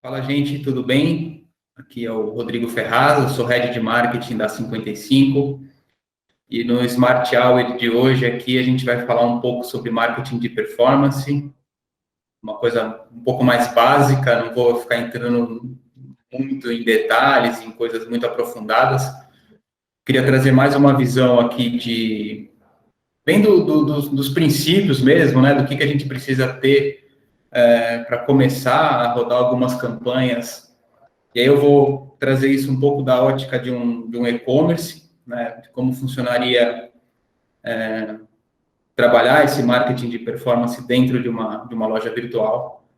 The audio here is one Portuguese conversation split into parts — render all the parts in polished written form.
Fala, gente, tudo bem? Aqui é o Rodrigo Ferraz, eu sou Head de Marketing da 55 e no Smart Hour de hoje aqui a gente vai falar um pouco sobre marketing de performance, uma coisa um pouco mais básica, não vou ficar entrando muito em detalhes, em coisas muito aprofundadas. Queria trazer mais uma visão aqui bem dos princípios mesmo, né, do que a gente precisa ter para começar a rodar algumas campanhas. E aí eu vou trazer isso um pouco da ótica de um e-commerce, né, de como funcionaria trabalhar esse marketing de performance dentro de uma loja virtual.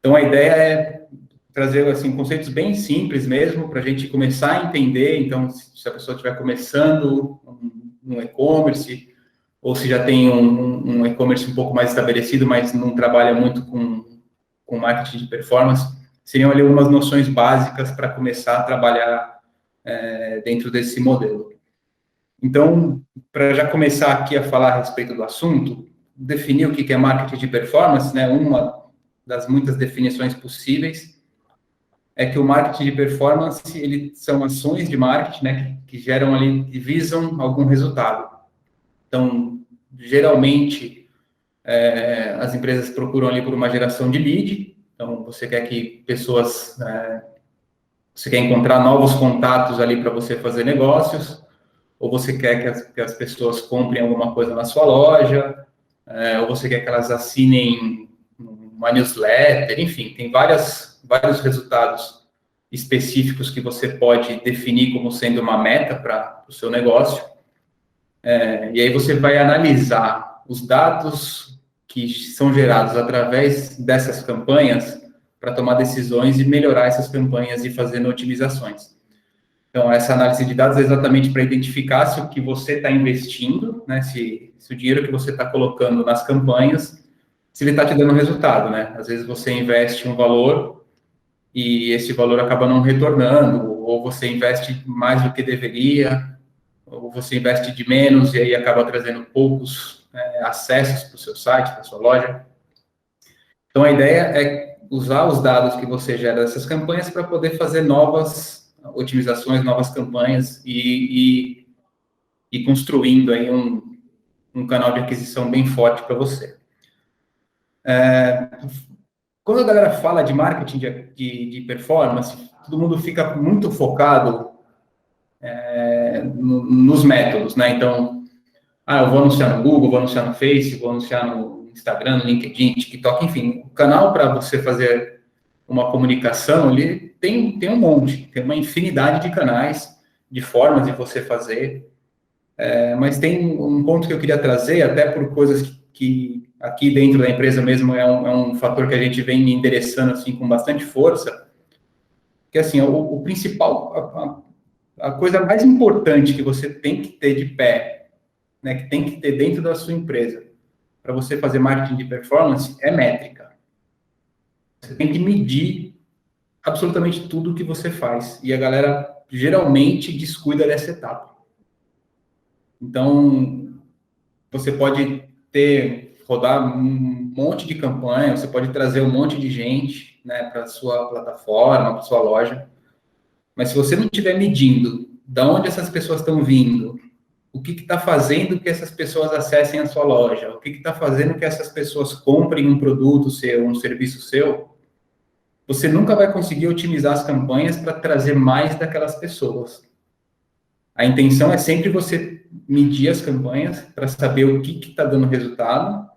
Então, a ideia é trazer assim, conceitos bem simples mesmo, para a gente começar a entender. Então, se a pessoa estiver começando um e-commerce, ou se já tem um e-commerce um pouco mais estabelecido, mas não trabalha muito com marketing de performance, seriam ali algumas noções básicas para começar a trabalhar dentro desse modelo. Então, para já começar aqui a falar a respeito do assunto, definir o que é marketing de performance, né? Uma das muitas definições possíveis é que o marketing de performance, são ações de marketing, né, que geram ali, que visam algum resultado. Então, geralmente, as empresas procuram ali por uma geração de lead. Então, você quer que pessoas, você quer encontrar novos contatos ali para você fazer negócios, ou você quer que as pessoas comprem alguma coisa na sua loja, ou você quer que elas assinem uma newsletter, enfim, tem vários resultados específicos que você pode definir como sendo uma meta para o seu negócio. E aí você vai analisar os dados que são gerados através dessas campanhas para tomar decisões e melhorar essas campanhas e fazendo otimizações. Então, essa análise de dados é exatamente para identificar se o que você está investindo, né, se o dinheiro que você está colocando nas campanhas, se ele está te dando resultado, né? Às vezes você investe um valor e esse valor acaba não retornando, ou você investe mais do que deveria, ou você investe de menos e aí acaba trazendo poucos acessos para o seu site, para a sua loja. Então, a ideia é usar os dados que você gera dessas campanhas para poder fazer novas otimizações, novas campanhas e construindo aí um canal de aquisição bem forte para você. Quando a galera fala de marketing de performance, todo mundo fica muito focado nos métodos, né? Então, eu vou anunciar no Google, vou anunciar no Facebook, vou anunciar no Instagram, no LinkedIn, TikTok, enfim. O canal para você fazer uma comunicação, ele tem um monte, tem uma infinidade de canais, de formas de você fazer, mas tem um ponto que eu queria trazer, até por coisas que aqui dentro da empresa mesmo é um fator que a gente vem endereçando assim com bastante força, que assim, o principal, a coisa mais importante que você tem que ter de pé, né, que tem que ter dentro da sua empresa, para você fazer marketing de performance, é métrica. Você tem que medir absolutamente tudo que você faz. E a galera geralmente descuida dessa etapa. Então, você pode rodar um monte de campanha, você pode trazer um monte de gente, né, para a sua plataforma, para a sua loja. Mas se você não estiver medindo de onde essas pessoas estão vindo, o que está fazendo que essas pessoas acessem a sua loja, o que está fazendo que essas pessoas comprem um produto seu, um serviço seu, você nunca vai conseguir otimizar as campanhas para trazer mais daquelas pessoas. A intenção é sempre você medir as campanhas para saber o que está dando resultado,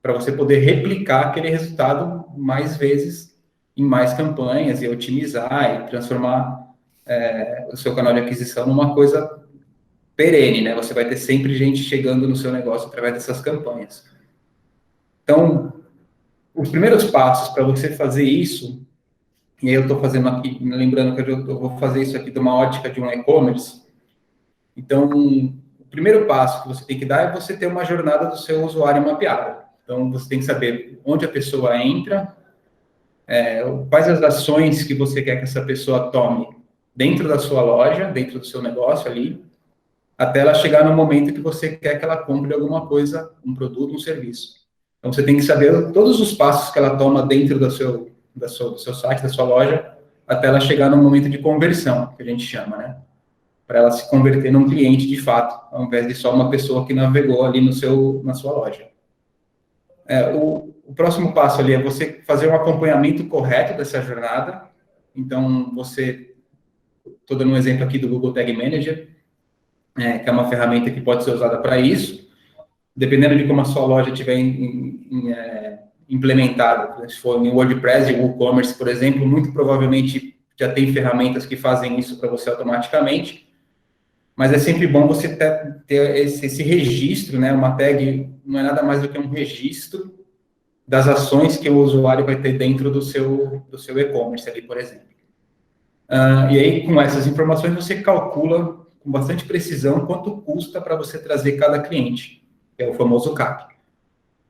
para você poder replicar aquele resultado mais vezes em mais campanhas e otimizar e transformar o seu canal de aquisição numa coisa perene, né? Você vai ter sempre gente chegando no seu negócio através dessas campanhas. Então, os primeiros passos para você fazer isso, e aí eu estou fazendo aqui, lembrando que eu vou fazer isso aqui de uma ótica de um e-commerce. Então, o primeiro passo que você tem que dar é você ter uma jornada do seu usuário mapeada. Então, você tem que saber onde a pessoa entra, quais as ações que você quer que essa pessoa tome dentro da sua loja, dentro do seu negócio ali, até ela chegar no momento que você quer que ela compre alguma coisa, um produto, um serviço. Então, você tem que saber todos os passos que ela toma dentro do seu site, da sua loja, até ela chegar no momento de conversão, que a gente chama, né? Para ela se converter num cliente de fato, ao invés de só uma pessoa que navegou ali na sua loja. O próximo passo ali é você fazer um acompanhamento correto dessa jornada. Então, estou dando um exemplo aqui do Google Tag Manager, que é uma ferramenta que pode ser usada para isso. Dependendo de como a sua loja estiver implementada, se for em WordPress e WooCommerce, por exemplo, muito provavelmente já tem ferramentas que fazem isso para você automaticamente, mas é sempre bom você ter esse registro, né? Uma tag não é nada mais do que um registro das ações que o usuário vai ter dentro do seu e-commerce ali, por exemplo. E aí, com essas informações, você calcula com bastante precisão quanto custa para você trazer cada cliente, que é o famoso CAC.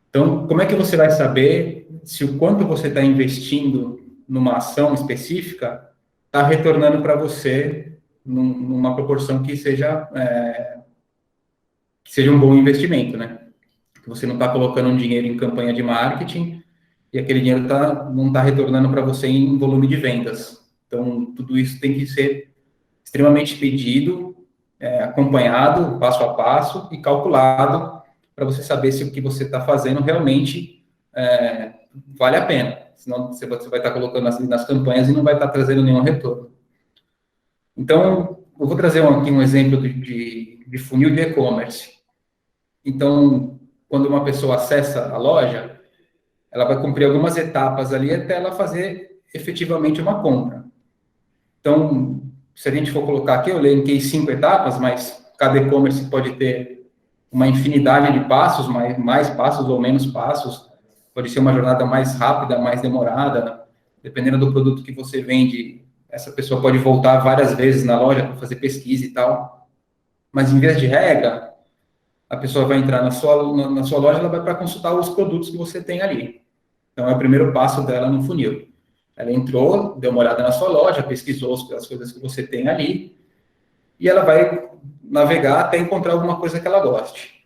Então, como é que você vai saber se o quanto você está investindo numa ação específica está retornando para você numa proporção que seja um bom investimento, né? Que você não está colocando um dinheiro em campanha de marketing e aquele dinheiro não está retornando para você em volume de vendas. Então, tudo isso tem que ser extremamente pedido, acompanhado, passo a passo e calculado para você saber se o que você está fazendo realmente vale a pena. Senão, você vai estar colocando nas campanhas e não vai estar trazendo nenhum retorno. Então, eu vou trazer aqui um exemplo de funil de e-commerce. Então, quando uma pessoa acessa a loja, ela vai cumprir algumas etapas ali até ela fazer efetivamente uma compra. Então, se a gente for colocar aqui, eu elenquei 5 etapas, mas cada e-commerce pode ter uma infinidade de passos, mais passos ou menos passos. Pode ser uma jornada mais rápida, mais demorada. Dependendo do produto que você vende, essa pessoa pode voltar várias vezes na loja para fazer pesquisa e tal. Mas, em vez de regra, a pessoa vai entrar na sua loja, ela vai para consultar os produtos que você tem ali. Então, é o primeiro passo dela no funil. Ela entrou, deu uma olhada na sua loja, pesquisou as coisas que você tem ali, e ela vai navegar até encontrar alguma coisa que ela goste.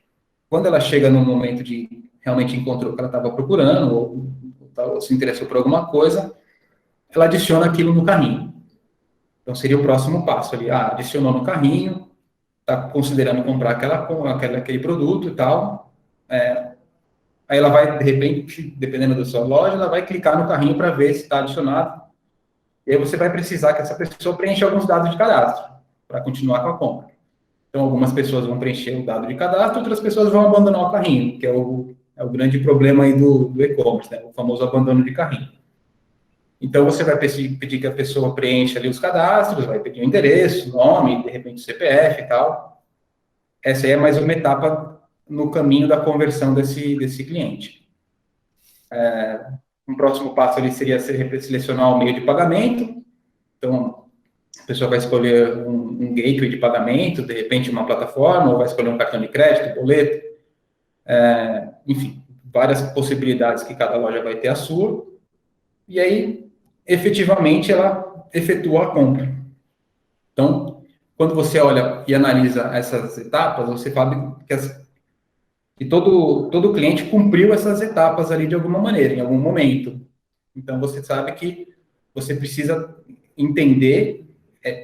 Quando ela chega no momento de realmente encontrou o que ela estava procurando, ou se interessou por alguma coisa, ela adiciona aquilo no carrinho. Então, seria o próximo passo ali. Adicionou no carrinho, está considerando comprar aquele produto e tal. Aí ela vai, de repente, dependendo da sua loja, ela vai clicar no carrinho para ver se está adicionado. E aí você vai precisar que essa pessoa preencha alguns dados de cadastro para continuar com a compra. Então, algumas pessoas vão preencher o dado de cadastro, outras pessoas vão abandonar o carrinho, que é o grande problema aí do e-commerce, né? O famoso abandono de carrinho. Então, você vai pedir que a pessoa preencha ali os cadastros, vai pedir o endereço, nome, de repente o CPF e tal. Essa aí é mais uma etapa no caminho da conversão desse cliente. Um próximo passo ali seria selecionar o meio de pagamento. Então, a pessoa vai escolher um gateway de pagamento, de repente uma plataforma, ou vai escolher um cartão de crédito, boleto. Enfim, várias possibilidades que cada loja vai ter a sua. E aí, efetivamente, ela efetua a compra. Então, quando você olha e analisa essas etapas, você sabe que todo cliente cumpriu essas etapas ali de alguma maneira, em algum momento. Então, você sabe que você precisa entender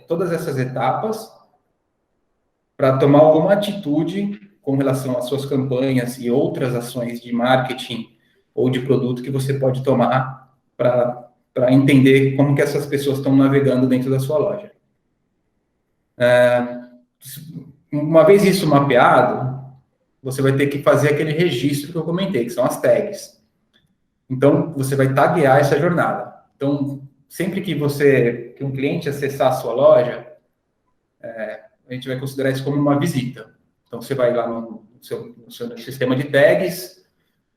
todas essas etapas para tomar alguma atitude com relação às suas campanhas e outras ações de marketing ou de produto que você pode tomar para entender como que essas pessoas estão navegando dentro da sua loja. Uma vez isso mapeado, você vai ter que fazer aquele registro que eu comentei, que são as tags. Então, você vai taguear essa jornada. Então, sempre que um cliente acessar a sua loja, a gente vai considerar isso como uma visita. Então, você vai lá no seu sistema de tags,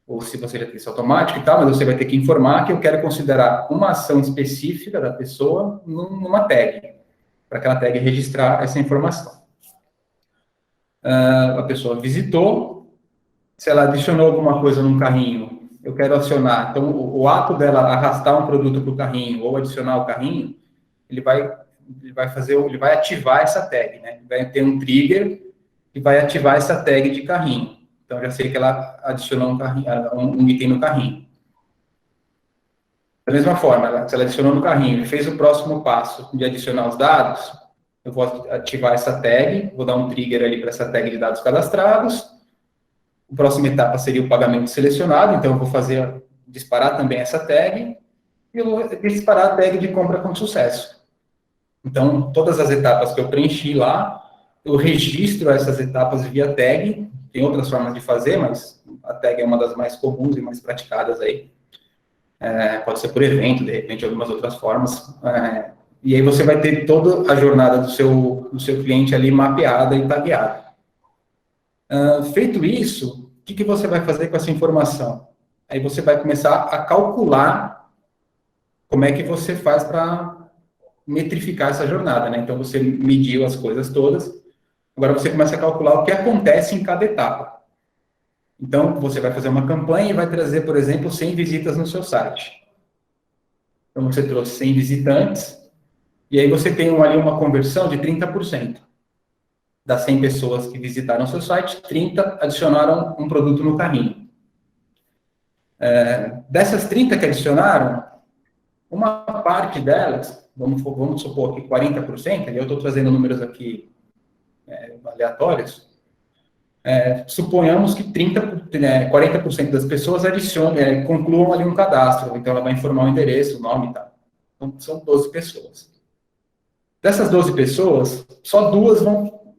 ou se você já tem isso automático e tal, mas você vai ter que informar que eu quero considerar uma ação específica da pessoa numa tag, para aquela tag registrar essa informação. A pessoa visitou, se ela adicionou alguma coisa num carrinho, eu quero acionar. Então, o ato dela arrastar um produto para o carrinho ou adicionar o carrinho, ele vai ativar essa tag, né? Vai ter um trigger que vai ativar essa tag de carrinho. Então, já sei que ela adicionou um item no carrinho. Da mesma forma, ela selecionou no carrinho e fez o próximo passo de adicionar os dados, eu vou ativar essa tag, vou dar um trigger ali para essa tag de dados cadastrados. A próxima etapa seria o pagamento selecionado, então eu vou disparar também essa tag, e eu vou disparar a tag de compra com sucesso. Então, todas as etapas que eu preenchi lá, eu registro essas etapas via tag, tem outras formas de fazer, mas a tag é uma das mais comuns e mais praticadas aí. Pode ser por evento, de repente, algumas outras formas. E aí você vai ter toda a jornada do seu cliente ali mapeada e tagueada. Feito isso, o que você vai fazer com essa informação? Aí você vai começar a calcular como é que você faz para metrificar essa jornada, né? Então, você mediu as coisas todas, agora você começa a calcular o que acontece em cada etapa. Então, você vai fazer uma campanha e vai trazer, por exemplo, 100 visitas no seu site. Então, você trouxe 100 visitantes, e aí você tem ali uma conversão de 30%. Das 100 pessoas que visitaram o seu site, 30 adicionaram um produto no carrinho. Dessas 30 que adicionaram, uma parte delas, vamos supor que 40%, eu estou trazendo números aqui aleatórios, suponhamos que 40% das pessoas concluam ali um cadastro, então ela vai informar o endereço, o nome e tal. Então, são 12 pessoas. Dessas 12 pessoas, só 2 vão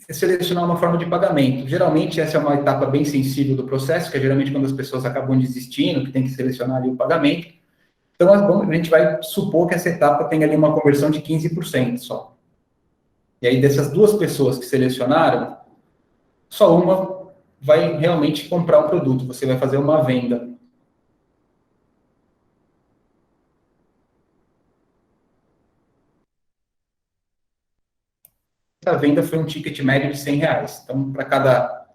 selecionar uma forma de pagamento. Geralmente, essa é uma etapa bem sensível do processo, que é geralmente quando as pessoas acabam desistindo, que tem que selecionar ali o pagamento. Então, a gente vai supor que essa etapa tem ali uma conversão de 15% só. E aí, dessas 2 pessoas que selecionaram, só uma vai realmente comprar um produto, você vai fazer uma venda. Essa venda foi um ticket médio de R$100. Então, para cada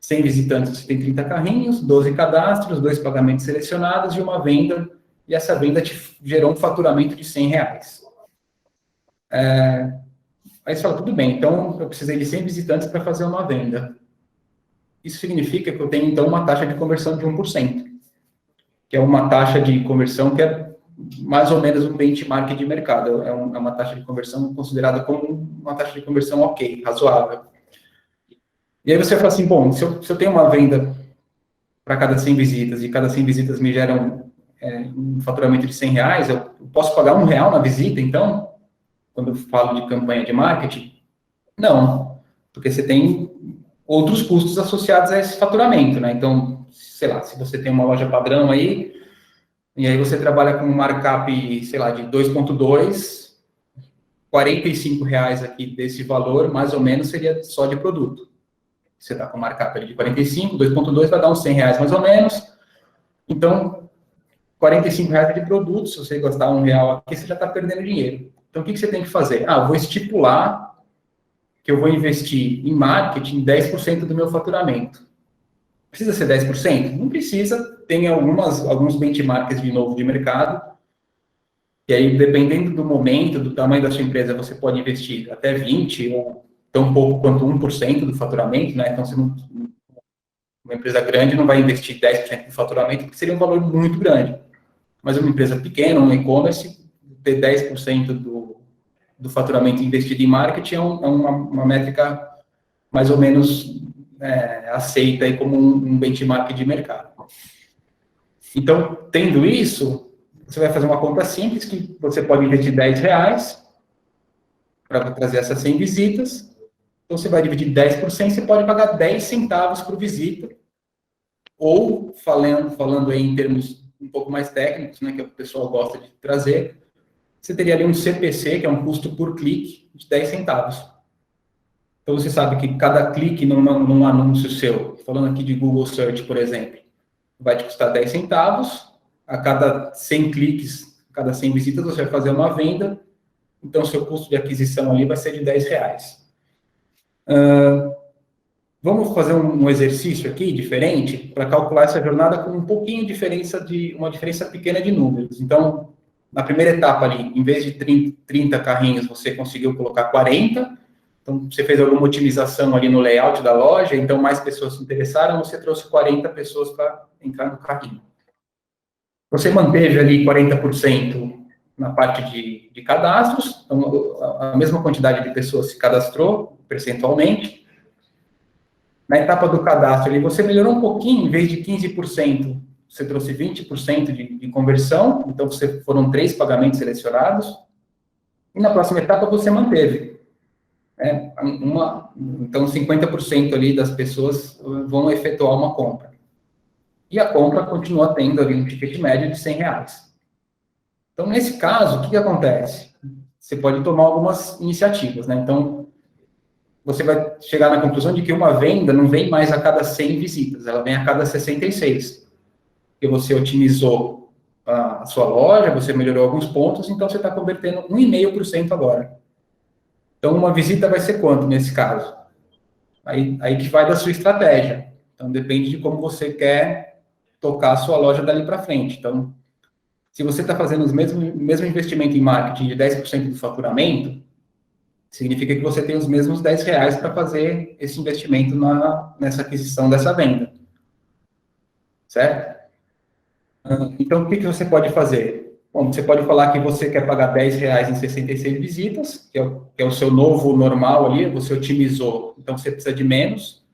100 visitantes, você tem 30 carrinhos, 12 cadastros, 2 pagamentos selecionados e uma venda, e essa venda te gerou um faturamento de R$100. Aí você fala, tudo bem, então eu precisei de 100 visitantes para fazer uma venda. Isso significa que eu tenho, então, uma taxa de conversão de 1%, que é uma taxa de conversão que é mais ou menos um benchmark de mercado. É uma taxa de conversão considerada como uma taxa de conversão ok, razoável. E aí você fala assim, bom, se eu tenho uma venda para cada 100 visitas, e cada 100 visitas me geram um faturamento de R$100, eu posso pagar R$1 na visita, então, quando eu falo de campanha de marketing? Não, porque você tem outros custos associados a esse faturamento, né? Então, sei lá, se você tem uma loja padrão aí, e aí você trabalha com um markup, sei lá, de 2,2, R$45 aqui desse valor, mais ou menos, seria só de produto. Você está com markup ali de 45, 2,2 vai dar uns R$100 mais ou menos. Então, R$45 de produto, se você gastar R$1 aqui, você já está perdendo dinheiro. Então, o que você tem que fazer? Eu vou estipular que eu vou investir em marketing 10% do meu faturamento. Precisa ser 10%? Não precisa. Tem alguns benchmarks, de novo, de mercado. E aí, dependendo do momento, do tamanho da sua empresa, você pode investir até 20% ou tão pouco quanto 1% do faturamento, né? Então, uma empresa grande não vai investir 10% do faturamento, porque seria um valor muito grande. Mas uma empresa pequena, um e-commerce, ter 10% do faturamento investido em marketing é uma métrica mais ou menos aceita aí como um benchmark de mercado. Então, tendo isso, você vai fazer uma conta simples, que você pode investir R$10 para trazer essas 100 visitas. Então, você vai dividir 10 por 100, você pode pagar 10 centavos por visita. Ou, falando aí em termos um pouco mais técnicos, né, que o pessoal gosta de trazer, você teria ali um CPC, que é um custo por clique, de 10 centavos. Então, você sabe que cada clique num anúncio seu, falando aqui de Google Search, por exemplo, vai te custar 10 centavos. A cada 100 cliques, a cada 100 visitas, você vai fazer uma venda. Então, seu custo de aquisição ali vai ser de R$10. Vamos fazer um exercício aqui, diferente, para calcular essa jornada com um pouquinho uma diferença pequena de números. Então, na primeira etapa ali, em vez de 30 carrinhos, você conseguiu colocar 40. Então, você fez alguma otimização ali no layout da loja, então mais pessoas se interessaram, você trouxe 40 pessoas para entrar no carrinho. Você manteve ali 40% na parte de cadastros, então a mesma quantidade de pessoas se cadastrou percentualmente. Na etapa do cadastro ali, você melhorou um pouquinho, em vez de 15%, você trouxe 20% de conversão, então foram 3 pagamentos selecionados. E na próxima etapa você manteve. Então, 50% ali das pessoas vão efetuar uma compra. E a compra continua tendo ali um ticket médio de R$100. Então, nesse caso, o que acontece? Você pode tomar algumas iniciativas, né? Então, você vai chegar na conclusão de que uma venda não vem mais a cada 100 visitas, ela vem a cada 66. Porque você otimizou a sua loja, você melhorou alguns pontos, então você está convertendo 1,5% agora. Então, uma visita vai ser quanto nesse caso? Aí que vai da sua estratégia. Então, depende de como você quer tocar a sua loja dali para frente. Então, se você está fazendo o mesmo investimento em marketing de 10% do faturamento, significa que você tem os mesmos R$10 para fazer esse investimento nessa aquisição dessa venda. Certo? Então, o que você pode fazer? Bom, você pode falar que você quer pagar R$10 em 66 visitas, que é o seu novo normal ali, você otimizou, então você precisa de menos.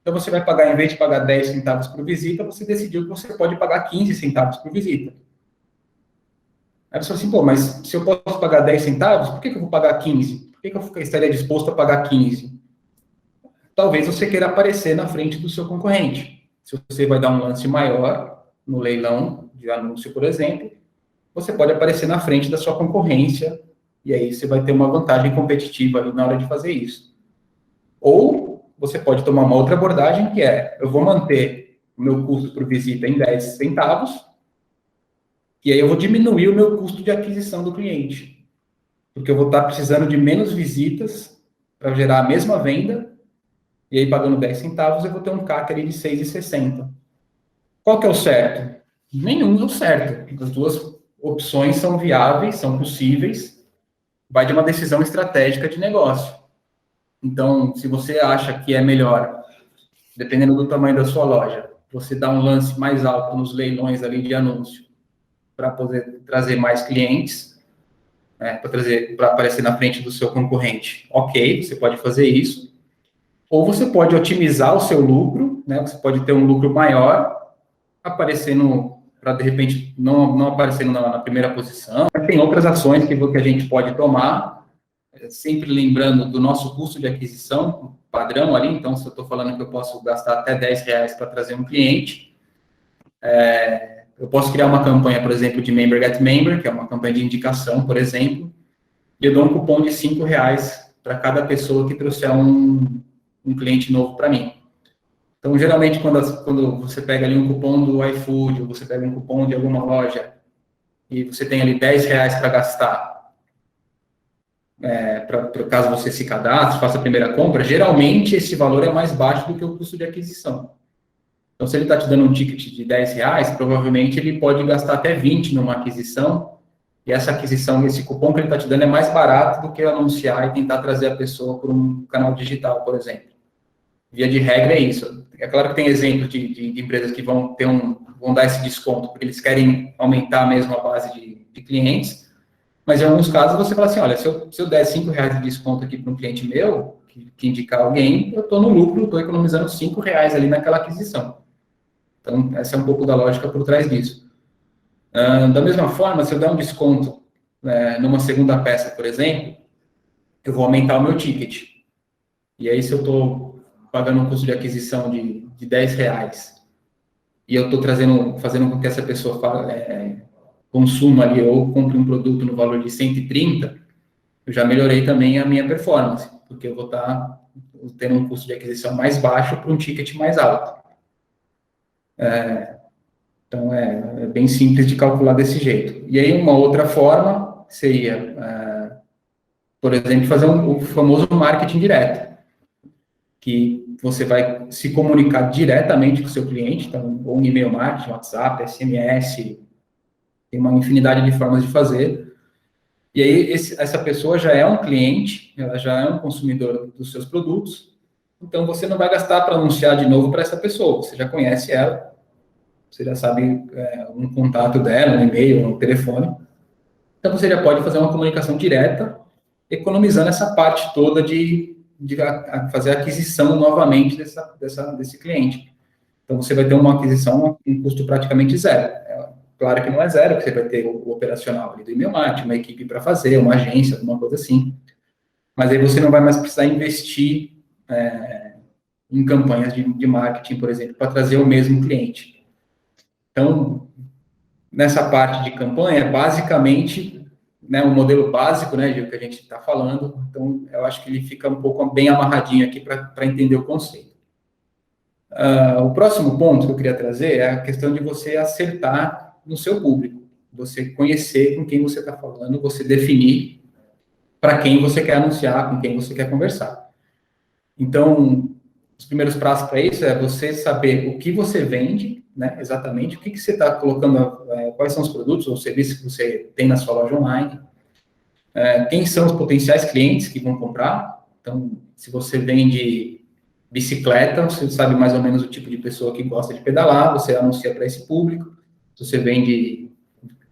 Então, você vai pagar, em vez de pagar 10 centavos por visita, você decidiu que você pode pagar 15 centavos por visita. Aí você fala assim, pô, mas se eu posso pagar 10 centavos, por que eu vou pagar 15? Por que eu estaria disposto a pagar 15? Talvez você queira aparecer na frente do seu concorrente. Se você vai dar um lance maior no leilão de anúncio, por exemplo, você pode aparecer na frente da sua concorrência e aí você vai ter uma vantagem competitiva ali na hora de fazer isso. Ou você pode tomar uma outra abordagem, que é, eu vou manter o meu custo por visita em 10 centavos, e aí eu vou diminuir o meu custo de aquisição do cliente. Porque eu vou estar precisando de menos visitas para gerar a mesma venda, e aí pagando 10 centavos eu vou ter um CAC ali de 6,60. Qual que é o certo? Nenhum é o certo. As duas opções são viáveis, são possíveis, vai de uma decisão estratégica de negócio. Então, se você acha que é melhor, dependendo do tamanho da sua loja, você dá um lance mais alto nos leilões ali de anúncio, para poder trazer mais clientes, para aparecer na frente do seu concorrente. Ok, você pode fazer isso. Ou você pode otimizar o seu lucro, né? Você pode ter um lucro maior, aparecendo, para de repente não aparecendo na primeira posição. Tem outras ações que a gente pode tomar, sempre lembrando do nosso custo de aquisição padrão ali. Então, se eu estou falando que eu posso gastar até R$10 para trazer um cliente, eu posso criar uma campanha, por exemplo, de Member Get Member, que é uma campanha de indicação, por exemplo, e eu dou um cupom de R$5 para cada pessoa que trouxer um cliente novo para mim. Então, geralmente, quando você pega ali um cupom do iFood, ou você pega um cupom de alguma loja, e você tem ali R$10 para gastar, para caso você se cadastre, faça a primeira compra, geralmente esse valor é mais baixo do que o custo de aquisição. Então, se ele está te dando um ticket de R$10, provavelmente ele pode gastar até 20 numa aquisição, e essa aquisição, esse cupom que ele está te dando é mais barato do que anunciar e tentar trazer a pessoa por um canal digital, por exemplo. Via de regra é isso. É claro que tem exemplos de empresas que vão dar esse desconto, porque eles querem aumentar mesmo a base de clientes, mas em alguns casos você fala assim, olha, se eu der R$5 de desconto aqui para um cliente meu, que indicar alguém, eu estou no lucro, estou economizando R$5 ali naquela aquisição. Então, essa é um pouco da lógica por trás disso. Da mesma forma, se eu der um desconto numa segunda peça, por exemplo, eu vou aumentar o meu ticket. E aí, se eu estou pagando um custo de aquisição de R$10 e eu estou fazendo com que essa pessoa consuma ali ou compre um produto no valor de 130, eu já melhorei também a minha performance, porque eu vou estar tendo um custo de aquisição mais baixo para um ticket mais alto. Então, é bem simples de calcular desse jeito. E aí, uma outra forma seria, por exemplo, fazer o famoso marketing direto, que você vai se comunicar diretamente com o seu cliente, então, ou um e-mail marketing, WhatsApp, SMS, tem uma infinidade de formas de fazer. E aí, essa pessoa já é um cliente, ela já é um consumidor dos seus produtos, então você não vai gastar para anunciar de novo para essa pessoa, você já conhece ela. você já sabe um contato dela, um e-mail, um telefone. Então, você já pode fazer uma comunicação direta, economizando essa parte toda de fazer a aquisição novamente desse cliente. Então, você vai ter uma aquisição com custo praticamente zero. Claro que não é zero, porque você vai ter o operacional ali do e-mail marketing, uma equipe para fazer, uma agência, alguma coisa assim. Mas aí você não vai mais precisar investir em campanhas de marketing, por exemplo, para trazer o mesmo cliente. Então, nessa parte de campanha, basicamente, né, o modelo básico, né, de que a gente está falando, então eu acho que ele fica um pouco bem amarradinho aqui para entender o conceito. O próximo ponto que eu queria trazer é a questão de você acertar no seu público, você conhecer com quem você está falando, você definir para quem você quer anunciar, com quem você quer conversar. Então, os primeiros passos para isso é você saber o que você vende, né, exatamente, o que você está colocando, quais são os produtos ou serviços que você tem na sua loja online, quem são os potenciais clientes que vão comprar. Então, se você vende bicicleta, você sabe mais ou menos o tipo de pessoa que gosta de pedalar, você anuncia para esse público. Se você vende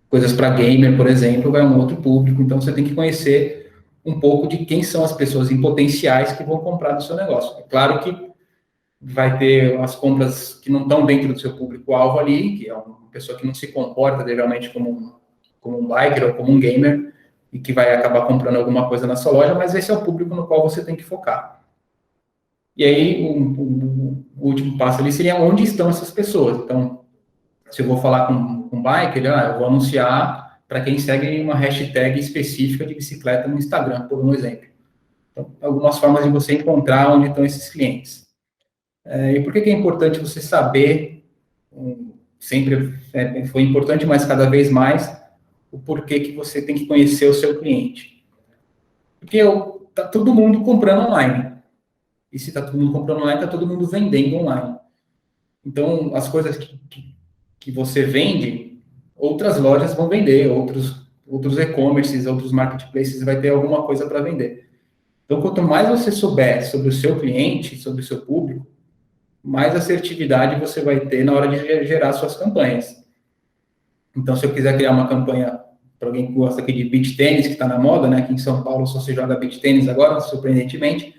coisas para gamer, por exemplo, vai um outro público. Então, você tem que conhecer um pouco de quem são as pessoas em potenciais que vão comprar do seu negócio. É claro que vai ter as compras que não estão dentro do seu público-alvo ali, que é uma pessoa que não se comporta geralmente como um biker ou como um gamer, e que vai acabar comprando alguma coisa na sua loja, mas esse é o público no qual você tem que focar. E aí, o último passo ali seria onde estão essas pessoas. Então, se eu vou falar com um biker, eu vou anunciar para quem segue uma hashtag específica de bicicleta no Instagram, por um exemplo. Então, algumas formas de você encontrar onde estão esses clientes. E por que é importante você saber, sempre foi importante, mas cada vez mais, o porquê que você tem que conhecer o seu cliente? Porque está todo mundo comprando online. E se está todo mundo comprando online, está todo mundo vendendo online. Então, as coisas que você vende, outras lojas vão vender, outros e-commerces, outros marketplaces vai ter alguma coisa para vender. Então, quanto mais você souber sobre o seu cliente, sobre o seu público, mais assertividade você vai ter na hora de gerar suas campanhas. Então, se eu quiser criar uma campanha para alguém que gosta aqui de beach tênis, que está na moda, né? Aqui em São Paulo só se joga beach tênis agora, surpreendentemente.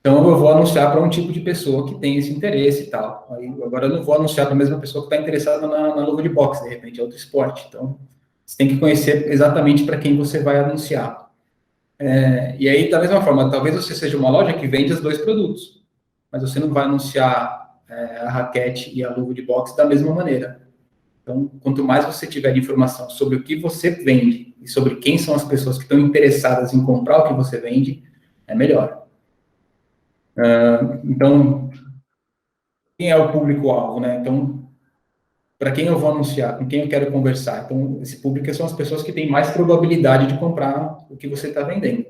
Então, eu vou anunciar para um tipo de pessoa que tem esse interesse e tal. Aí, agora, eu não vou anunciar para a mesma pessoa que está interessada na luva de boxe, de repente, é outro esporte. Então, você tem que conhecer exatamente para quem você vai anunciar. E aí, da mesma forma, talvez você seja uma loja que vende os dois produtos, mas você não vai anunciar a raquete e a luva de boxe da mesma maneira. Então, quanto mais você tiver de informação sobre o que você vende e sobre quem são as pessoas que estão interessadas em comprar o que você vende, é melhor. Então, quem é o público-alvo, né? Então, para quem eu vou anunciar, com quem eu quero conversar? Então, esse público são as pessoas que têm mais probabilidade de comprar o que você está vendendo.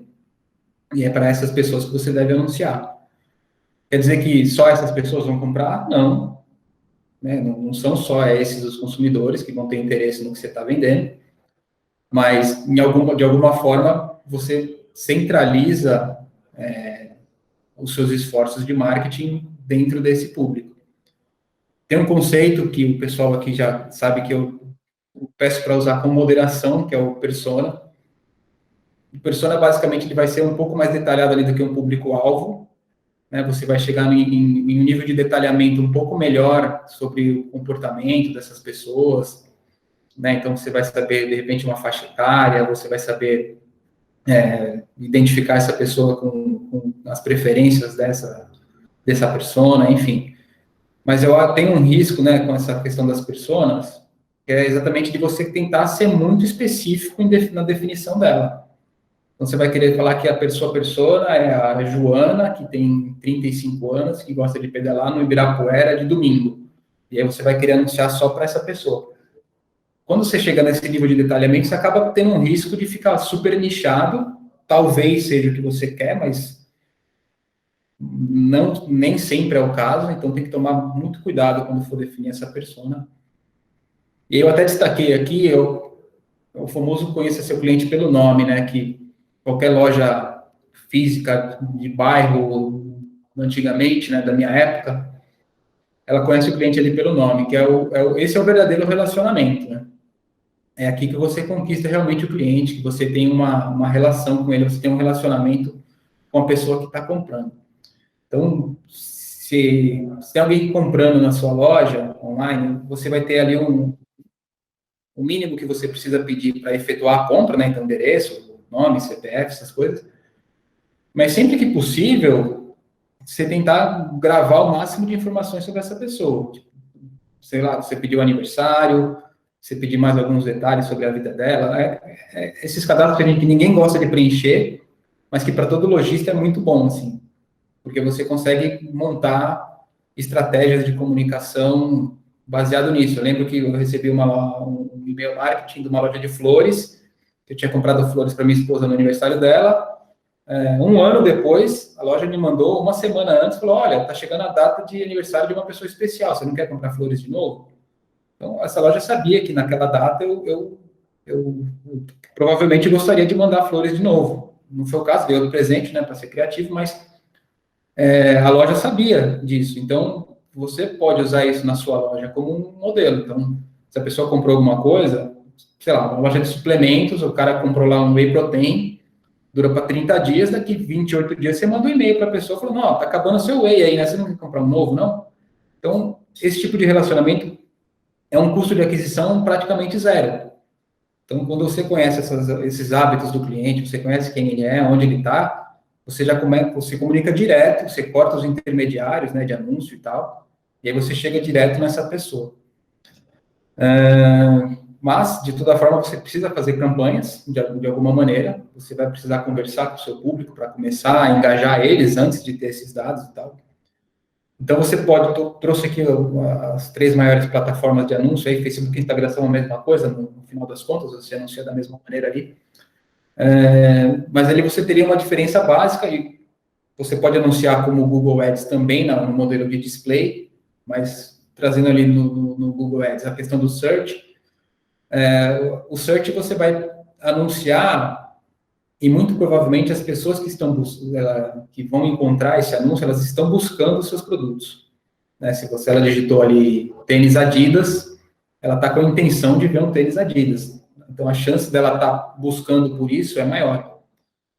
E é para essas pessoas que você deve anunciar. Quer dizer que só essas pessoas vão comprar? Não. Né? Não são só esses os consumidores que vão ter interesse no que você está vendendo, mas de alguma forma você centraliza os seus esforços de marketing dentro desse público. Tem um conceito que o pessoal aqui já sabe que eu peço para usar com moderação, que é o persona. O persona, basicamente, ele vai ser um pouco mais detalhado ali do que um público-alvo, né? Você vai chegar em um nível de detalhamento um pouco melhor sobre o comportamento dessas pessoas, né? Então, você vai saber, de repente, uma faixa etária, você vai saber identificar essa pessoa com as preferências dessa persona, enfim. Mas eu tenho um risco, né, com essa questão das personas, que é exatamente de você tentar ser muito específico na definição dela. Então, você vai querer falar que a persona é a Joana, que tem 35 anos, que gosta de pedalar no Ibirapuera de domingo. E aí você vai querer anunciar só para essa pessoa. Quando você chega nesse nível de detalhamento, você acaba tendo um risco de ficar super nichado, talvez seja o que você quer, mas nem sempre é o caso, então tem que tomar muito cuidado quando for definir essa persona. E eu até destaquei aqui, o famoso conheça seu cliente pelo nome, né, que qualquer loja física de bairro, antigamente, né, da minha época, ela conhece o cliente ali pelo nome, que esse é o verdadeiro relacionamento, né? É aqui que você conquista realmente o cliente, que você tem uma relação com ele, você tem um relacionamento com a pessoa que está comprando. Então, se tem alguém comprando na sua loja online, você vai ter ali o mínimo que você precisa pedir para efetuar a compra, né? Então, endereço, nome, CPF, essas coisas. Mas sempre que possível, você tentar gravar o máximo de informações sobre essa pessoa. Tipo, sei lá, você pediu aniversário, você pedir mais alguns detalhes sobre a vida dela. Esses cadastros que ninguém gosta de preencher, mas que para todo lojista é muito bom, assim, porque você consegue montar estratégias de comunicação baseado nisso. Eu lembro que eu recebi um e-mail marketing de uma loja de flores, eu tinha comprado flores para minha esposa no aniversário dela. Um ano depois, a loja me mandou, uma semana antes, falou, olha, está chegando a data de aniversário de uma pessoa especial, você não quer comprar flores de novo? Então, essa loja sabia que naquela data eu provavelmente gostaria de mandar flores de novo. Não foi o caso, deu do presente, né, para ser criativo, mas a loja sabia disso. Então, você pode usar isso na sua loja como um modelo. Então, se a pessoa comprou alguma coisa, sei lá, uma loja de suplementos, o cara comprou lá um whey protein, dura para 30 dias, daqui 28 dias você manda um e-mail para a pessoa falando, não, tá acabando o seu whey aí, né? Você não quer comprar um novo, não? Então, esse tipo de relacionamento é um custo de aquisição praticamente zero. Então, quando você conhece esses hábitos do cliente, você conhece quem ele é, onde ele está, você já você comunica direto, você corta os intermediários, né, de anúncio e tal, e aí você chega direto nessa pessoa. Mas, de toda forma, você precisa fazer campanhas, de alguma maneira, você vai precisar conversar com o seu público para começar a engajar eles antes de ter esses dados e tal. Então, você trouxe aqui as 3 maiores plataformas de anúncio, aí Facebook e Instagram são a mesma coisa, no final das contas, você anuncia da mesma maneira ali. Mas ali você teria uma diferença básica, e você pode anunciar como Google Ads também no modelo de display, mas trazendo ali no Google Ads a questão do search. O search você vai anunciar, e muito provavelmente as pessoas que vão encontrar esse anúncio, elas estão buscando os seus produtos. Né? Se ela digitou ali tênis Adidas, ela está com a intenção de ver um tênis Adidas. Então, a chance dela estar buscando por isso é maior.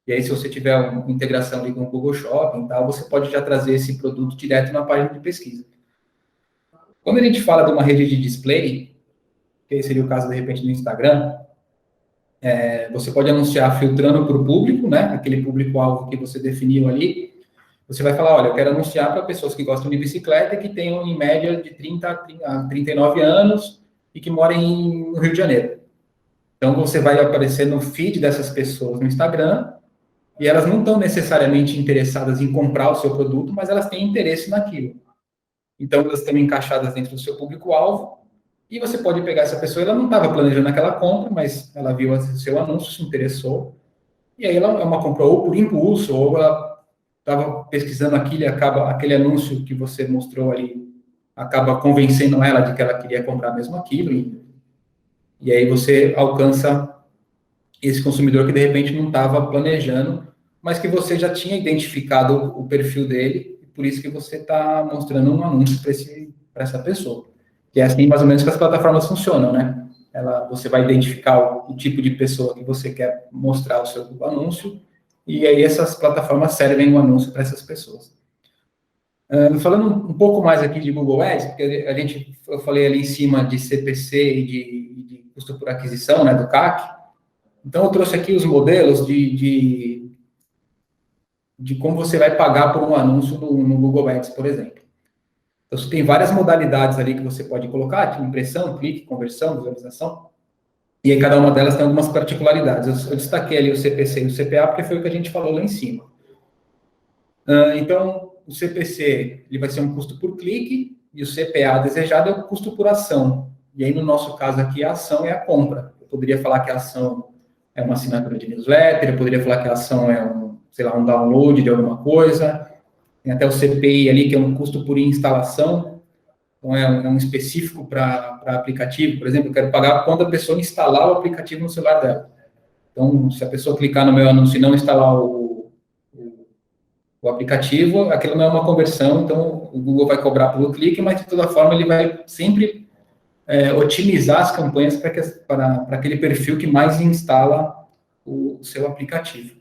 E aí, se você tiver uma integração ali com o Google Shopping e tal, você pode já trazer esse produto direto na página de pesquisa. Quando a gente fala de uma rede de display, que seria o caso, de repente, do Instagram, você pode anunciar filtrando para o público, né? Aquele público-alvo que você definiu ali. Você vai falar, olha, eu quero anunciar para pessoas que gostam de bicicleta e que tenham, em média, de 30 a 39 anos e que morem no Rio de Janeiro. Então, você vai aparecer no feed dessas pessoas no Instagram e elas não estão necessariamente interessadas em comprar o seu produto, mas elas têm interesse naquilo. Então, elas estão encaixadas dentro do seu público-alvo. E você pode pegar essa pessoa, ela não estava planejando aquela compra, mas ela viu o seu anúncio, se interessou, e aí ela é uma compra ou por impulso, ou ela estava pesquisando aquilo e aquele anúncio que você mostrou ali, acaba convencendo ela de que ela queria comprar mesmo aquilo, e aí você alcança esse consumidor que de repente não estava planejando, mas que você já tinha identificado o perfil dele, e por isso que você está mostrando um anúncio para essa pessoa. Que é assim mais ou menos que as plataformas funcionam, né? Você vai identificar o tipo de pessoa que você quer mostrar o seu anúncio, e aí essas plataformas servem um anúncio para essas pessoas. Falando um pouco mais aqui de Google Ads, porque eu falei ali em cima de CPC e de custo por aquisição, né, do CAC. Então, eu trouxe aqui os modelos de como você vai pagar por um anúncio no Google Ads, por exemplo. Então, você tem várias modalidades ali que você pode colocar, tipo impressão, clique, conversão, visualização, e aí cada uma delas tem algumas particularidades. Eu destaquei ali o CPC e o CPA, porque foi o que a gente falou lá em cima. Então, o CPC ele vai ser um custo por clique, e o CPA desejado é o custo por ação. E aí, no nosso caso aqui, a ação é a compra. Eu poderia falar que a ação é uma assinatura de newsletter, eu poderia falar que a ação é um download de alguma coisa. Tem até o CPI ali, que é um custo por instalação. Então, é um específico para aplicativo. Por exemplo, eu quero pagar quando a pessoa instalar o aplicativo no celular dela. Então, se a pessoa clicar no meu anúncio e não instalar o aplicativo, aquilo não é uma conversão, então o Google vai cobrar pelo clique, mas de toda forma ele vai sempre otimizar as campanhas para aquele perfil que mais instala o seu aplicativo.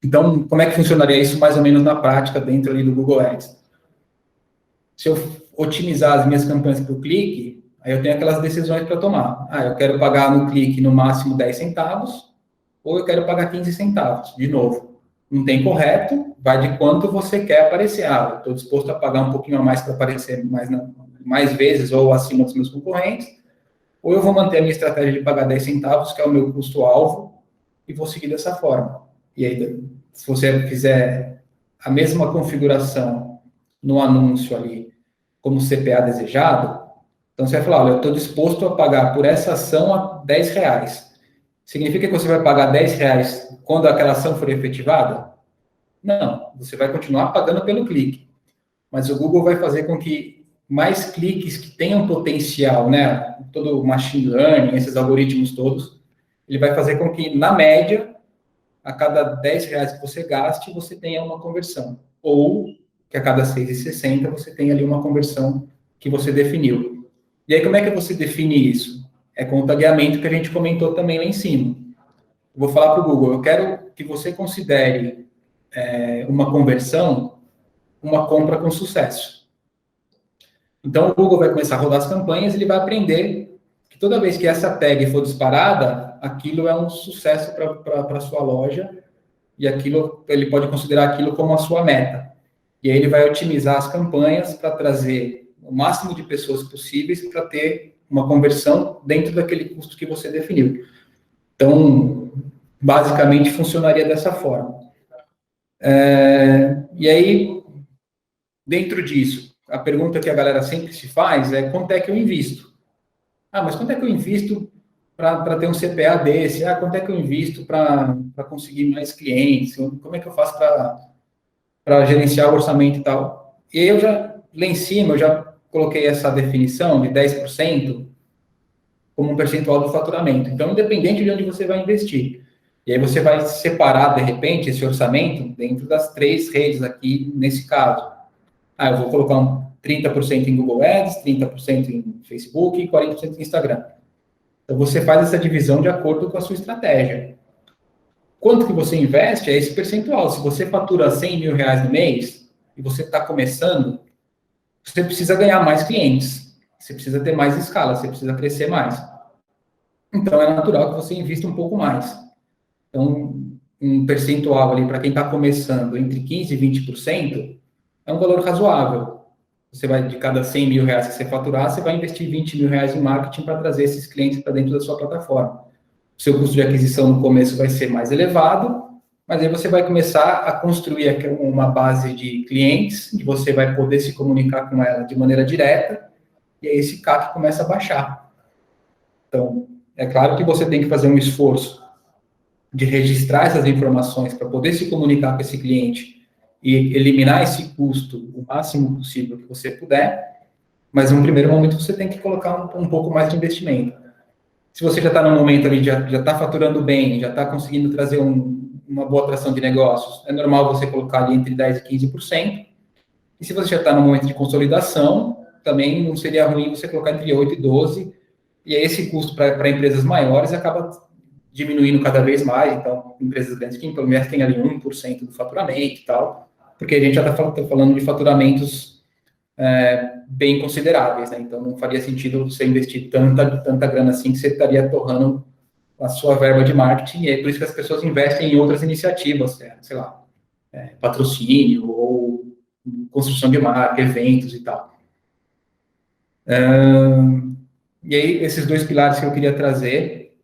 Então, como é que funcionaria isso mais ou menos na prática dentro ali do Google Ads? Se eu otimizar as minhas campanhas para o clique, aí eu tenho aquelas decisões para tomar. Eu quero pagar no clique no máximo 10 centavos, ou eu quero pagar 15 centavos. De novo, não tem correto, vai de quanto você quer aparecer. Eu estou disposto a pagar um pouquinho a mais para aparecer mais vezes ou acima dos meus concorrentes, ou eu vou manter a minha estratégia de pagar 10 centavos, que é o meu custo-alvo, e vou seguir dessa forma. E aí, se você fizer a mesma configuração no anúncio ali, como CPA desejado, então você vai falar, olha, eu estou disposto a pagar por essa ação a R$10. Significa que você vai pagar R$10 quando aquela ação for efetivada? Não, você vai continuar pagando pelo clique. Mas o Google vai fazer com que mais cliques que tenham potencial, né? Todo o machine learning, esses algoritmos todos, ele vai fazer com que, na média, a cada R$10 que você gaste, você tenha uma conversão. Ou que a cada R$6,60 você tenha ali uma conversão que você definiu. E aí, como é que você define isso? É com o tagueamento que a gente comentou também lá em cima. Eu vou falar para o Google, eu quero que você considere uma conversão uma compra com sucesso. Então, o Google vai começar a rodar as campanhas e ele vai aprender que toda vez que essa tag for disparada, aquilo é um sucesso para a sua loja e aquilo ele pode considerar aquilo como a sua meta. E aí ele vai otimizar as campanhas para trazer o máximo de pessoas possíveis para ter uma conversão dentro daquele custo que você definiu. Então, basicamente, funcionaria dessa forma. E aí, dentro disso, a pergunta que a galera sempre se faz é quanto é que eu invisto? Mas quanto é que eu invisto para ter um CPA desse? Quanto é que eu invisto para conseguir mais clientes? Como é que eu faço para gerenciar o orçamento e tal? E aí lá em cima, eu já coloquei essa definição de 10% como um percentual do faturamento. Então, independente de onde você vai investir. E aí você vai separar, de repente, esse orçamento dentro das 3 redes aqui, nesse caso. Eu vou colocar 30% em Google Ads, 30% em Facebook e 40% em Instagram. Então, você faz essa divisão de acordo com a sua estratégia. Quanto que você investe é esse percentual. Se você fatura R$100 mil no mês e você está começando, você precisa ganhar mais clientes. Você precisa ter mais escala, você precisa crescer mais. Então, é natural que você invista um pouco mais. Então, um percentual ali para quem está começando entre 15% e 20% é um valor razoável. Você vai, de cada R$100 mil que você faturar, você vai investir R$20 mil em marketing para trazer esses clientes para dentro da sua plataforma. O seu custo de aquisição no começo vai ser mais elevado, mas aí você vai começar a construir uma base de clientes, e você vai poder se comunicar com ela de maneira direta, e aí esse CAC começa a baixar. Então, é claro que você tem que fazer um esforço de registrar essas informações para poder se comunicar com esse cliente e eliminar esse custo o máximo possível que você puder, mas no primeiro momento você tem que colocar um pouco mais de investimento. Se você já está no momento ali, já está faturando bem, já está conseguindo trazer uma boa atração de negócios, é normal você colocar ali entre 10% e 15%, e se você já está no momento de consolidação, também não seria ruim você colocar entre 8% e 12%, e aí esse custo para empresas maiores acaba diminuindo cada vez mais. Então, empresas grandes que pelo menos têm ali 1% do faturamento e tal, porque a gente já está falando de faturamentos bem consideráveis, né? Então, não faria sentido você investir tanta grana assim que você estaria torrando a sua verba de marketing, e é por isso que as pessoas investem em outras iniciativas, sei lá, patrocínio ou construção de marca, eventos e tal. E aí, esses 2 pilares que eu queria trazer,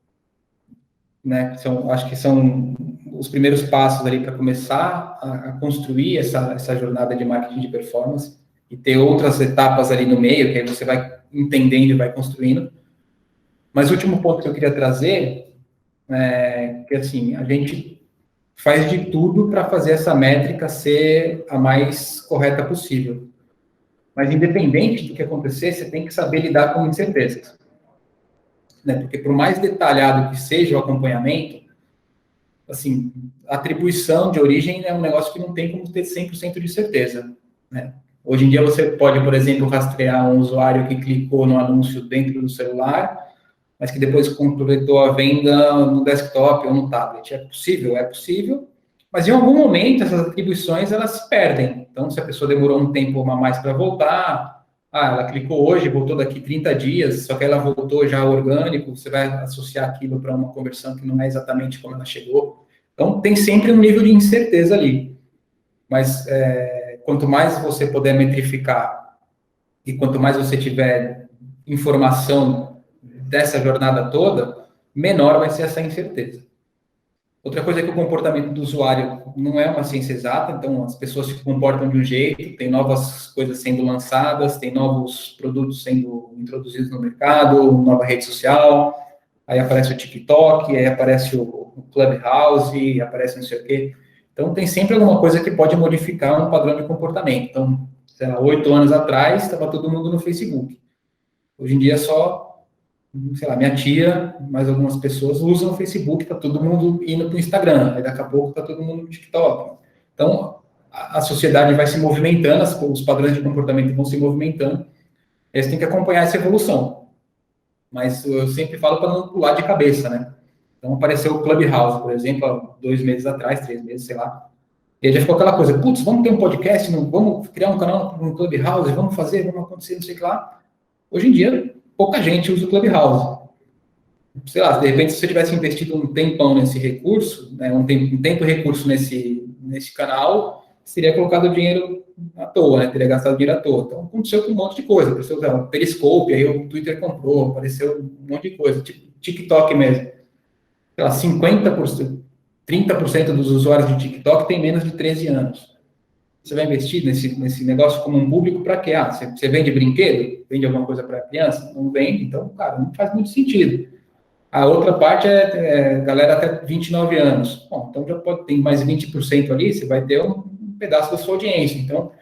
né, acho que são os primeiros passos ali para começar a construir essa jornada de marketing de performance e ter outras etapas ali no meio, que aí você vai entendendo e vai construindo. Mas o último ponto que eu queria trazer é que, assim, a gente faz de tudo para fazer essa métrica ser a mais correta possível. Mas, independente do que acontecer, você tem que saber lidar com incertezas. Né? Porque, por mais detalhado que seja o acompanhamento, assim, atribuição de origem é um negócio que não tem como ter 100% de certeza, né? Hoje em dia você pode, por exemplo, rastrear um usuário que clicou no anúncio dentro do celular, mas que depois completou a venda no desktop ou no tablet. É possível, mas em algum momento essas atribuições elas se perdem. Então, se a pessoa demorou um tempo a mais para voltar, ela clicou hoje, voltou daqui 30 dias, só que ela voltou já orgânico, você vai associar aquilo para uma conversão que não é exatamente como ela chegou. Então, tem sempre um nível de incerteza ali. Mas quanto mais você puder metrificar e quanto mais você tiver informação dessa jornada toda, menor vai ser essa incerteza. Outra coisa é que o comportamento do usuário não é uma ciência exata, então as pessoas se comportam de um jeito, tem novas coisas sendo lançadas, tem novos produtos sendo introduzidos no mercado, nova rede social, aí aparece o TikTok, aí aparece o Clubhouse, aparece não sei o quê. Então tem sempre alguma coisa que pode modificar um padrão de comportamento. Então, sei lá, 8 anos atrás estava todo mundo no Facebook. Hoje em dia só sei lá, minha tia, mais algumas pessoas usam o Facebook, tá todo mundo indo para o Instagram, aí daqui a pouco tá todo mundo no TikTok. Então, a sociedade vai se movimentando, os padrões de comportamento vão se movimentando, eles têm que acompanhar essa evolução. Mas eu sempre falo para não pular de cabeça, né? Então, apareceu o Clubhouse, por exemplo, há 2 meses atrás, 3 meses, sei lá. E aí já ficou aquela coisa, putz, vamos ter um podcast, vamos criar um canal no Clubhouse, vamos fazer, vamos acontecer, não sei o que lá. Hoje em dia, pouca gente usa o Clubhouse. Sei lá, de repente, se você tivesse investido um tempão nesse recurso, né, um tempo e recurso nesse canal, seria colocado dinheiro à toa, né, teria gastado dinheiro à toa. Então, aconteceu com um monte de coisa. Apareceu o Periscope, aí o Twitter comprou, apareceu um monte de coisa. Tipo, TikTok mesmo. Sei lá, 50%, 30% dos usuários de TikTok têm menos de 13 anos. Você vai investir nesse negócio como um público para quê? Você vende brinquedo? Vende alguma coisa para criança? Não vende? Então, cara, não faz muito sentido. A outra parte é galera até 29 anos. Bom, então já pode ter mais 20% ali, você vai ter um pedaço da sua audiência. Então,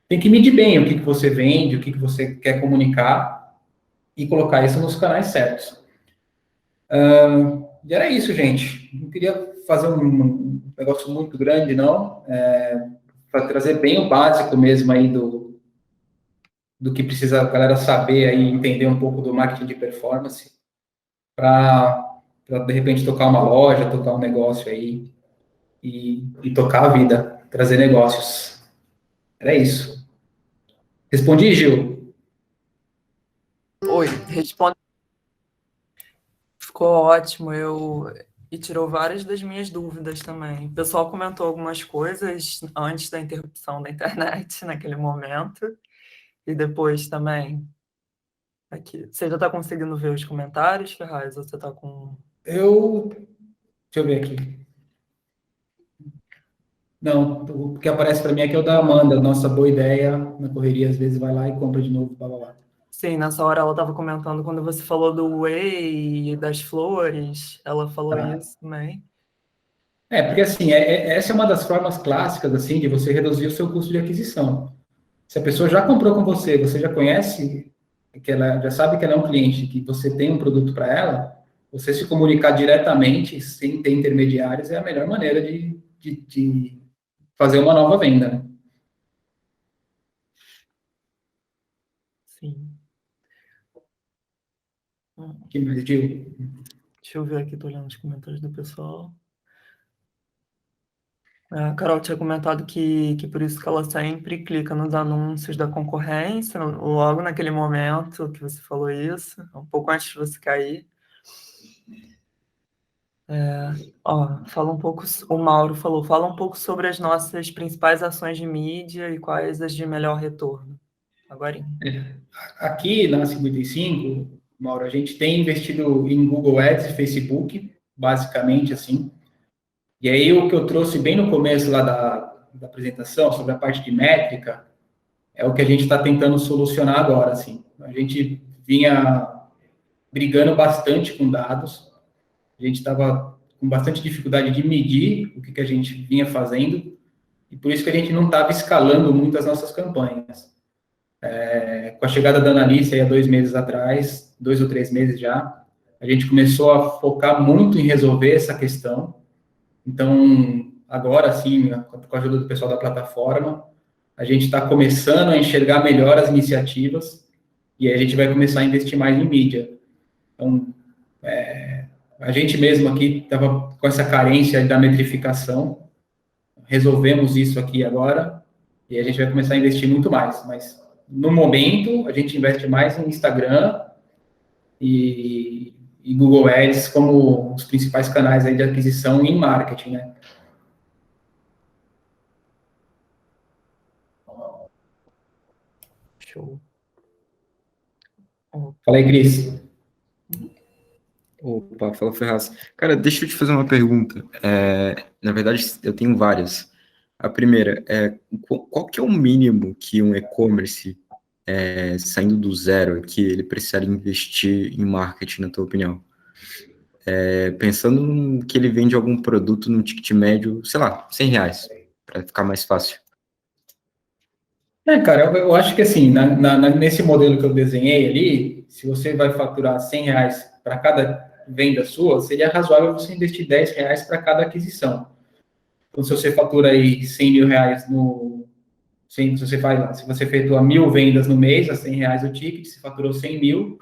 tem que medir bem o que você vende, o que você quer comunicar e colocar isso nos canais certos. E era isso, gente. Não queria fazer um negócio muito grande, não. Para trazer bem o básico mesmo aí do que precisa a galera saber aí, entender um pouco do marketing de performance, para de repente tocar uma loja, tocar um negócio aí e tocar a vida, trazer negócios. Era isso. Respondi, Gil? Oi, responde. Ficou ótimo, e tirou várias das minhas dúvidas também. O pessoal comentou algumas coisas antes da interrupção da internet, naquele momento, e depois também. Aqui. Você já está conseguindo ver os comentários, Ferraz? Ou você está com. Deixa eu ver aqui. Não, o que aparece para mim aqui é o da Amanda, nossa boa ideia, na correria, às vezes vai lá e compra de novo, blá, blá, blá. Sim, nessa hora ela estava comentando quando você falou do whey e das flores, ela falou isso também. Porque assim, essa é uma das formas clássicas, assim, de você reduzir o seu custo de aquisição. Se a pessoa já comprou com você, você já conhece, que ela já sabe que ela é um cliente, que você tem um produto para ela, você se comunicar diretamente, sem ter intermediários, é a melhor maneira de fazer uma nova venda, né? Sim. Que mais, Gil? Deixa eu ver aqui, estou olhando os comentários do pessoal. A Carol tinha comentado que por isso que ela sempre clica nos anúncios da concorrência, logo naquele momento que você falou isso, um pouco antes de você cair. Fala um pouco, o Mauro falou, fala um pouco sobre as nossas principais ações de mídia e quais as de melhor retorno. Agora. Aqui na 55, Mauro, a gente tem investido em Google Ads e Facebook, basicamente assim. E aí o que eu trouxe bem no começo lá da apresentação, sobre a parte de métrica, é o que a gente está tentando solucionar agora, assim. A gente vinha brigando bastante com dados, a gente estava com bastante dificuldade de medir o que a gente vinha fazendo, e por isso que a gente não estava escalando muito as nossas campanhas. Com a chegada da Analice aí há 2 meses atrás, 2 ou 3 meses já, a gente começou a focar muito em resolver essa questão. Então, agora sim, com a ajuda do pessoal da plataforma, a gente está começando a enxergar melhor as iniciativas e aí a gente vai começar a investir mais em mídia. Então, a gente mesmo aqui estava com essa carência da metrificação, resolvemos isso aqui agora e a gente vai começar a investir muito mais. Mas, no momento, a gente investe mais em Instagram e Google Ads como os principais canais aí de aquisição e em marketing, né? Show. Fala aí, Cris. Opa, fala Ferraz. Cara, deixa eu te fazer uma pergunta. Na verdade, eu tenho várias. A primeira é, qual que é o mínimo que um e-commerce saindo do zero, que ele precisaria investir em marketing, na tua opinião? Pensando que ele vende algum produto num ticket médio, sei lá, R$ 100, para ficar mais fácil. Cara, eu acho que assim, nesse modelo que eu desenhei ali, se você vai faturar R$ 100 para cada venda sua, seria razoável você investir R$ 10 para cada aquisição. Então, se você fatura aí R$ 100.000 se você faz lá, se você efetua 1.000 vendas no mês, a R$ 100 o ticket, se faturou 100 mil,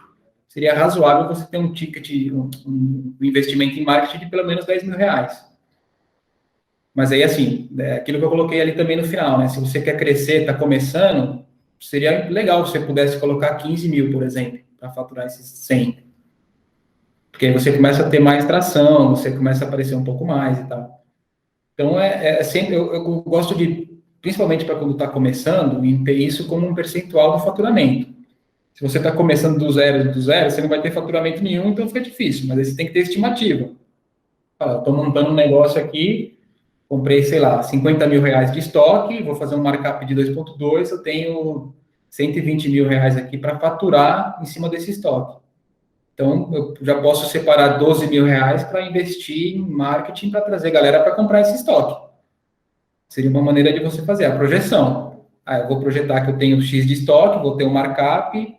seria razoável você ter um ticket, um investimento em marketing de pelo menos R$ 10.000. Mas aí, assim, aquilo que eu coloquei ali também no final, né? Se você quer crescer, está começando, seria legal se você pudesse colocar 15 mil, por exemplo, para faturar esses 100. Porque aí você começa a ter mais tração, você começa a aparecer um pouco mais e tal. Então, sempre, eu gosto de, principalmente para quando está começando, em ter isso como um percentual do faturamento. Se você está começando do zero, você não vai ter faturamento nenhum, então fica difícil. Mas aí você tem que ter estimativa. Estou montando um negócio aqui, comprei, sei lá, R$ 50.000 de estoque, vou fazer um markup de 2,2, eu tenho R$ 120.000 aqui para faturar em cima desse estoque. Então, eu já posso separar R$ 12.000 para investir em marketing para trazer galera para comprar esse estoque. Seria uma maneira de você fazer a projeção. Eu vou projetar que eu tenho X de estoque, vou ter um markup,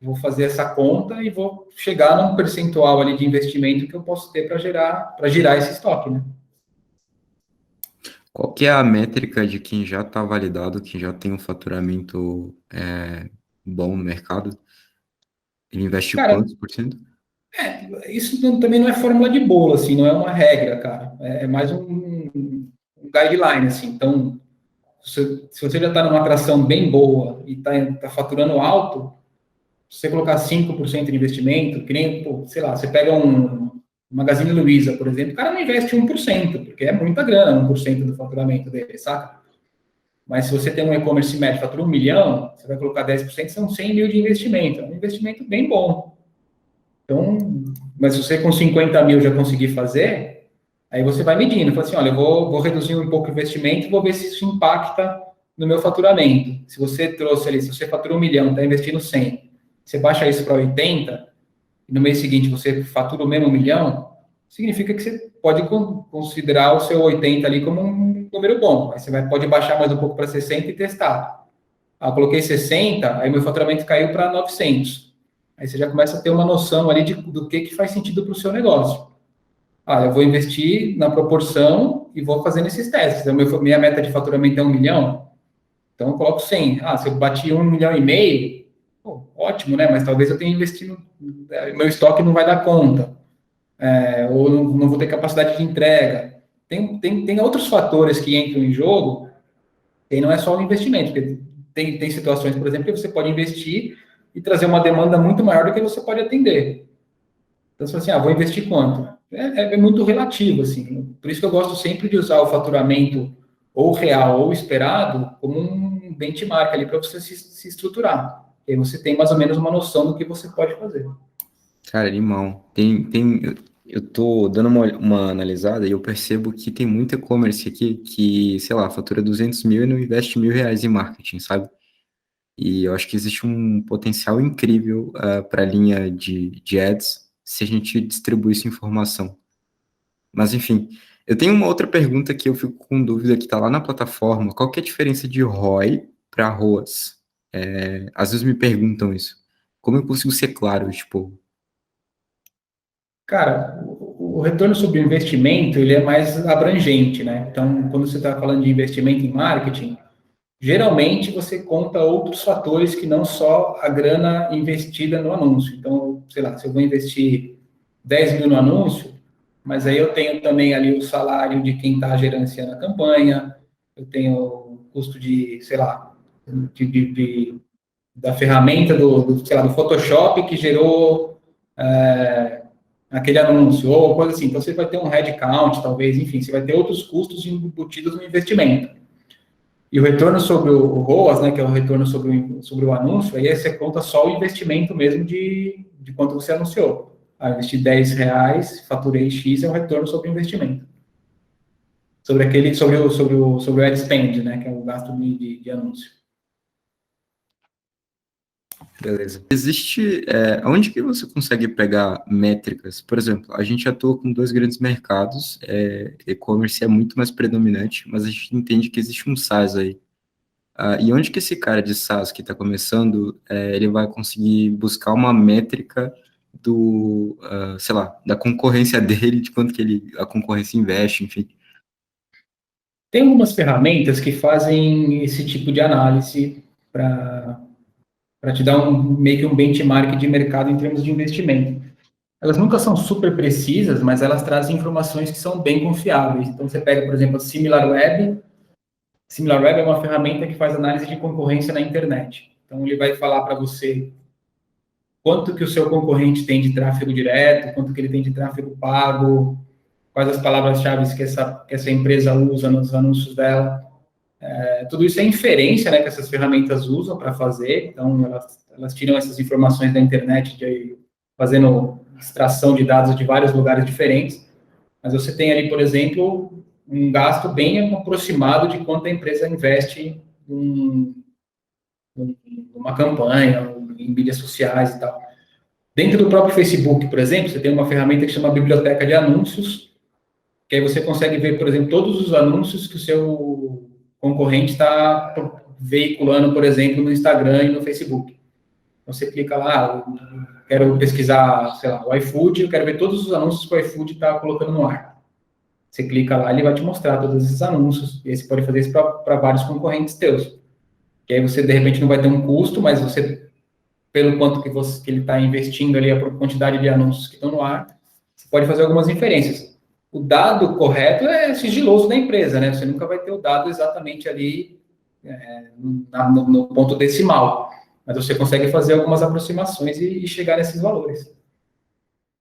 vou fazer essa conta e vou chegar num percentual ali de investimento que eu posso ter para girar esse estoque, né? Qual que é a métrica de quem já está validado, quem já tem um faturamento bom no mercado? Ele investe Cara, quantos por cento? isso também não é fórmula de bolo, assim, não é uma regra, cara. É mais um guideline, assim. Então, se você já está numa atração bem boa e está faturando alto, se você colocar 5% de investimento, que nem, pô, sei lá, você pega um Magazine Luiza, por exemplo, o cara não investe 1%, porque é muita grana, 1% do faturamento dele, saca? Mas se você tem um e-commerce médio, fatura 1 milhão, você vai colocar 10%, são 100 mil de investimento. É um investimento bem bom. Então, mas se você com 50 mil já conseguir fazer, aí você vai medindo. Fala assim, olha, eu vou reduzir um pouco o investimento e vou ver se isso impacta no meu faturamento. Se você trouxe ali, se você fatura 1 milhão, está investindo 100, você baixa isso para 80, e no mês seguinte você fatura o mesmo 1 milhão, significa que você pode considerar o seu 80 ali como um número bom. Aí você pode baixar mais um pouco para 60 e testar. Eu coloquei 60, aí meu faturamento caiu para 900. Aí você já começa a ter uma noção ali do que faz sentido para o seu negócio. Eu vou investir na proporção e vou fazendo esses testes. Então, minha meta de faturamento é 1 milhão, então eu coloco 100. Se eu bati 1,5 milhão, pô, ótimo, né? Mas talvez eu tenha investido, meu estoque não vai dar conta, ou não vou ter capacidade de entrega. Tem outros fatores que entram em jogo, e não é só o investimento, porque tem situações, por exemplo, que você pode investir e trazer uma demanda muito maior do que você pode atender. Então, você fala assim, vou investir quanto? É muito relativo, assim. Por isso que eu gosto sempre de usar o faturamento ou real ou esperado como um benchmark ali para você se estruturar. E aí você tem mais ou menos uma noção do que você pode fazer. Cara, animal. Eu tô dando uma analisada e eu percebo que tem muito e-commerce aqui que, sei lá, fatura 200 mil e não investe R$ 1.000 em marketing, sabe? E eu acho que existe um potencial incrível para a linha de ads se a gente distribuir essa informação. Mas, enfim, eu tenho uma outra pergunta que eu fico com dúvida que está lá na plataforma. Qual que é a diferença de ROI para ROAS? Às vezes me perguntam isso. Como eu consigo ser claro, tipo... Cara, o retorno sobre o investimento, ele é mais abrangente, né? Então, quando você está falando de investimento em marketing, geralmente você conta outros fatores que não só a grana investida no anúncio. Então, sei lá, se eu vou investir 10 mil no anúncio, mas aí eu tenho também ali o salário de quem está gerenciando a campanha, eu tenho o custo de, sei lá, da ferramenta sei lá, do Photoshop que gerou aquele anúncio, ou coisa assim. Então, você vai ter um headcount, talvez, enfim, você vai ter outros custos embutidos no investimento. E o retorno sobre o ROAS, né, que é o retorno sobre o anúncio, aí você conta só o investimento mesmo de quanto você anunciou. Ah, investi R$10, faturei X, é o retorno sobre o investimento. Sobre o ad spend, né, que é o gasto de anúncio. Beleza. Existe, onde que você consegue pegar métricas? Por exemplo, a gente atua com dois grandes mercados, e-commerce é muito mais predominante, mas a gente entende que existe um SaaS aí. E onde que esse cara de SaaS que está começando, ele vai conseguir buscar uma métrica sei lá, da concorrência dele, de quanto que a concorrência investe, enfim. Tem algumas ferramentas que fazem esse tipo de análise para te dar meio que um benchmark de mercado em termos de investimento. Elas nunca são super precisas, mas elas trazem informações que são bem confiáveis. Então, você pega, por exemplo, a SimilarWeb. SimilarWeb é uma ferramenta que faz análise de concorrência na internet. Então, ele vai falar para você quanto que o seu concorrente tem de tráfego direto, quanto que ele tem de tráfego pago, quais as palavras-chave que essa empresa usa nos anúncios dela. Tudo isso é inferência, né, que essas ferramentas usam para fazer. Então, elas tiram essas informações da internet, fazendo extração de dados de vários lugares diferentes. Mas você tem ali, por exemplo, um gasto bem aproximado de quanto a empresa investe numa campanha, em mídias sociais e tal. Dentro do próprio Facebook, por exemplo, você tem uma ferramenta que chama Biblioteca de Anúncios, que aí você consegue ver, por exemplo, todos os anúncios que o seu concorrente está veiculando, por exemplo, no Instagram e no Facebook. Então, você clica lá, quero pesquisar, sei lá, o iFood, eu quero ver todos os anúncios que o iFood está colocando no ar. Você clica lá, ele vai te mostrar todos esses anúncios, e aí você pode fazer isso para vários concorrentes teus. Que aí você, de repente, não vai ter um custo, mas você, pelo quanto que ele está investindo ali, a quantidade de anúncios que estão no ar, você pode fazer algumas inferências. O dado correto é sigiloso da empresa, né? Você nunca vai ter o dado exatamente ali no ponto decimal, mas você consegue fazer algumas aproximações e chegar nesses valores.